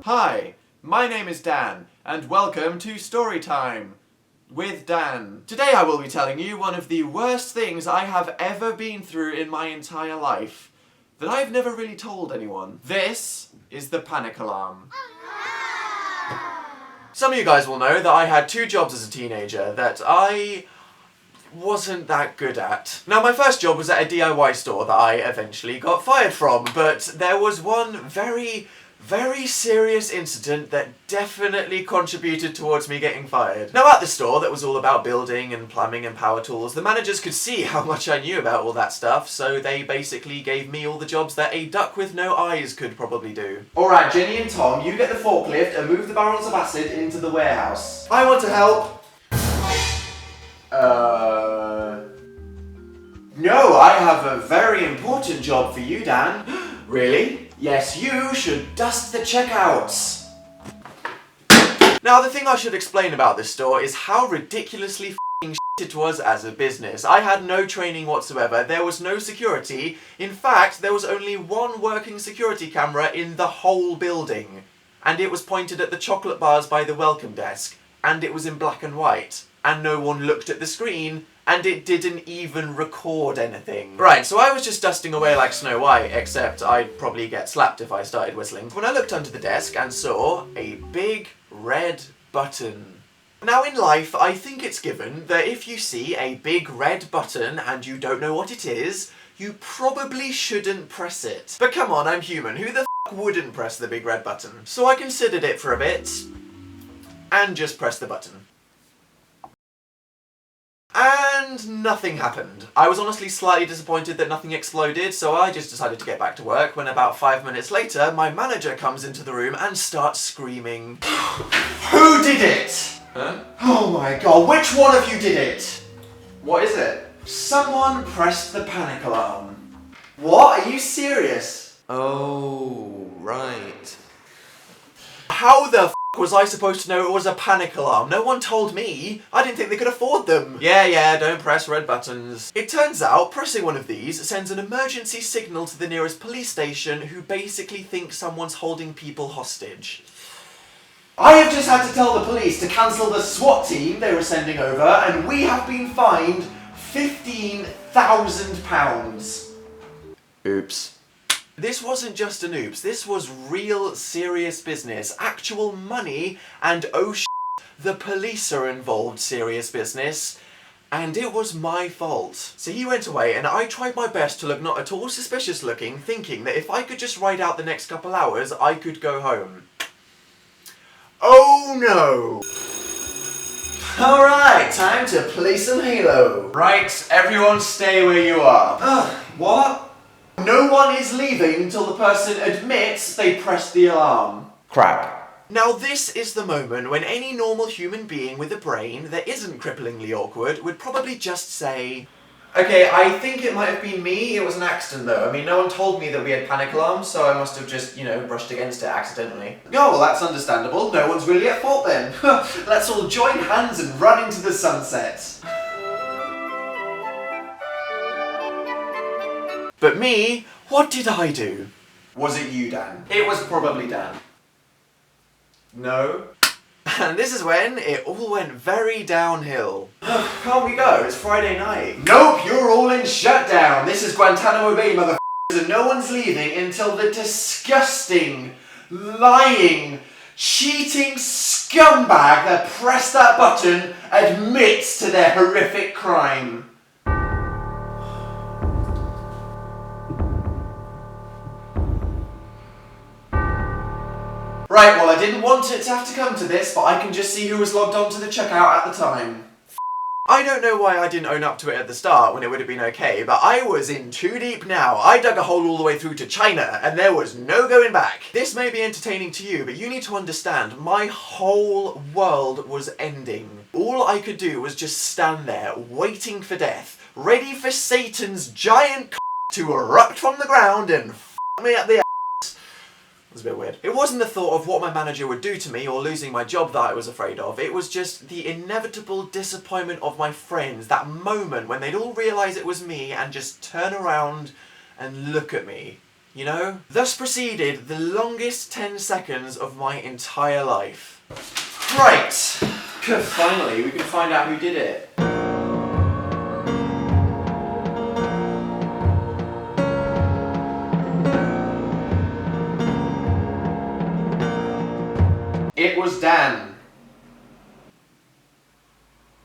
Hi, my name is Dan, and welcome to Storytime with Dan. Today I will be telling you one of the worst things I have ever been through in my entire life that I've never really told anyone. This is the panic alarm. Some of you guys will know that I had two jobs as a teenager that I wasn't that good at. Now, my first job was at a DIY store that I eventually got fired from, but there was one very serious incident that definitely contributed towards me getting fired. Now, at the store that was all about building and plumbing and power tools, the managers could see how much I knew about all that stuff, so they basically gave me all the jobs that a duck with no eyes could probably do. Alright, Jenny and Tom, you get the forklift and move the barrels of acid into the warehouse. I want to help. No, I have a very important job for you, Dan. Really? Yes, you should dust the checkouts. Now, the thing I should explain about this store is how ridiculously f***ing shit it was as a business. I had no training whatsoever, there was no security. In fact, there was only one working security camera in the whole building. And it was pointed at the chocolate bars by the welcome desk. And it was in black and white. And no one looked at the screen, and it didn't even record anything. Right, so I was just dusting away like Snow White, except I'd probably get slapped if I started whistling, when I looked under the desk and saw a big red button. Now, in life, I think it's given that if you see a big red button and you don't know what it is, you probably shouldn't press it. But come on, I'm human, who the f*** wouldn't press the big red button? So I considered it for a bit, and just pressed the button. And nothing happened. I was honestly slightly disappointed that nothing exploded, so I just decided to get back to work when about 5 minutes later, my manager comes into the room and starts screaming. Who did it? Huh? Oh my god, which one of you did it? What is it? Someone pressed the panic alarm. What? Are you serious? Oh, right. How the f*** was I supposed to know it was a panic alarm? No one told me. I didn't think they could afford them. Yeah, don't press red buttons. It turns out pressing one of these sends an emergency signal to the nearest police station who basically think someone's holding people hostage. I have just had to tell the police to cancel the SWAT team they were sending over, and we have been fined £15,000. Oops. This wasn't just an oops, this was real serious business, actual money, and oh shit, the police are involved serious business, and it was my fault. So he went away and I tried my best to look not at all suspicious looking, thinking that if I could just ride out the next couple hours, I could go home. Oh no! Alright, time to play some Halo. Right, everyone stay where you are. What? No one is leaving until the person admits they pressed the alarm. Crap. Now this is the moment when any normal human being with a brain that isn't cripplingly awkward would probably just say, okay, I think it might have been me, it was an accident though. I mean, no one told me that we had panic alarms, so I must have just, brushed against it accidentally. Oh, well that's understandable, no one's really at fault then. Let's all join hands and run into the sunset. But me, what did I do? Was it you, Dan? It was probably Dan. No. And this is when it all went very downhill. Can't we go? It's Friday night. Nope, you're all in shutdown. This is Guantanamo Bay, motherfuckers, and no one's leaving until the disgusting, lying, cheating scumbag that pressed that button admits to their horrific crime. Right, well I didn't want it to have to come to this, but I can just see who was logged on to the checkout at the time. I don't know why I didn't own up to it at the start when it would have been okay, but I was in too deep now. I dug a hole all the way through to China, and there was no going back. This may be entertaining to you, but you need to understand, my whole world was ending. All I could do was just stand there, waiting for death, ready for Satan's giant to erupt from the ground and f*** me up the ass. It was a bit weird. It wasn't the thought of what my manager would do to me or losing my job that I was afraid of. It was just the inevitable disappointment of my friends, that moment when they'd all realise it was me and just turn around and look at me. you know? Thus proceeded the longest 10 seconds of my entire life. Right! Finally, we can find out who did it. It was Dan.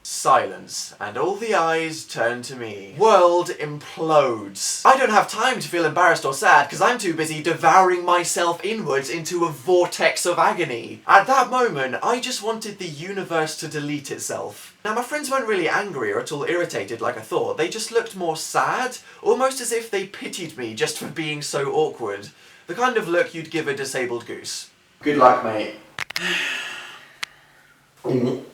Silence, and all the eyes turn to me. World implodes. I don't have time to feel embarrassed or sad because I'm too busy devouring myself inwards into a vortex of agony. At that moment, I just wanted the universe to delete itself. Now, my friends weren't really angry or at all irritated like I thought. They just looked more sad, almost as if they pitied me just for being so awkward. The kind of look you'd give a disabled goose. Good luck, mate.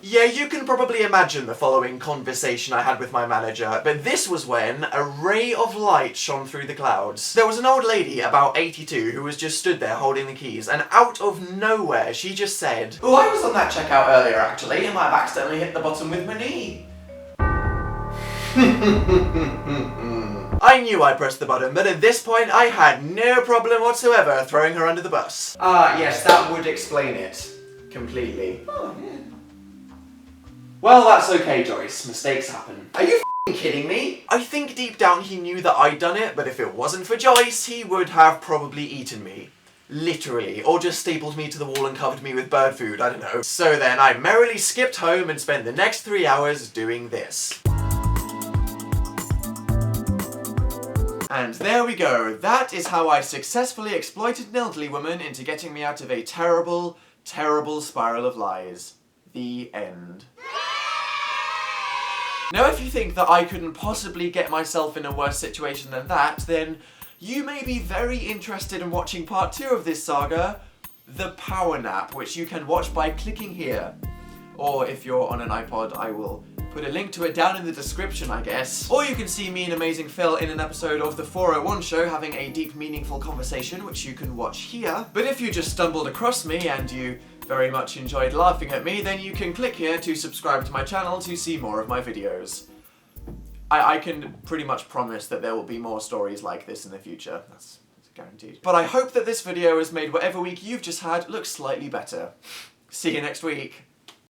Yeah, you can probably imagine the following conversation I had with my manager, but this was when a ray of light shone through the clouds. There was an old lady, about 82, who was just stood there holding the keys, and out of nowhere she just said, "Oh, I was on that checkout earlier actually, and I've accidentally hit the bottom with my knee." I knew I pressed the button, but at this point I had no problem whatsoever throwing her under the bus. Yes, that would explain it. Completely. Oh, yeah. Well, that's okay, Joyce. Mistakes happen. Are you f***ing kidding me? I think deep down he knew that I'd done it, but if it wasn't for Joyce, he would have probably eaten me. Literally. Or just stapled me to the wall and covered me with bird food, I don't know. So then I merrily skipped home and spent the next 3 hours doing this. And there we go. That is how I successfully exploited an elderly woman into getting me out of a terrible, terrible spiral of lies. The end. Now, if you think that I couldn't possibly get myself in a worse situation than that, then you may be very interested in watching part 2 of this saga, The Power Nap, which you can watch by clicking here. Or if you're on an iPod, I will put a link to it down in the description, I guess. Or you can see me and Amazing Phil in an episode of The 401 Show having a deep, meaningful conversation, which you can watch here. But if you just stumbled across me and you very much enjoyed laughing at me, then you can click here to subscribe to my channel to see more of my videos. I can pretty much promise that there will be more stories like this in the future. That's guaranteed. But I hope that this video has made whatever week you've just had look slightly better. See you next week.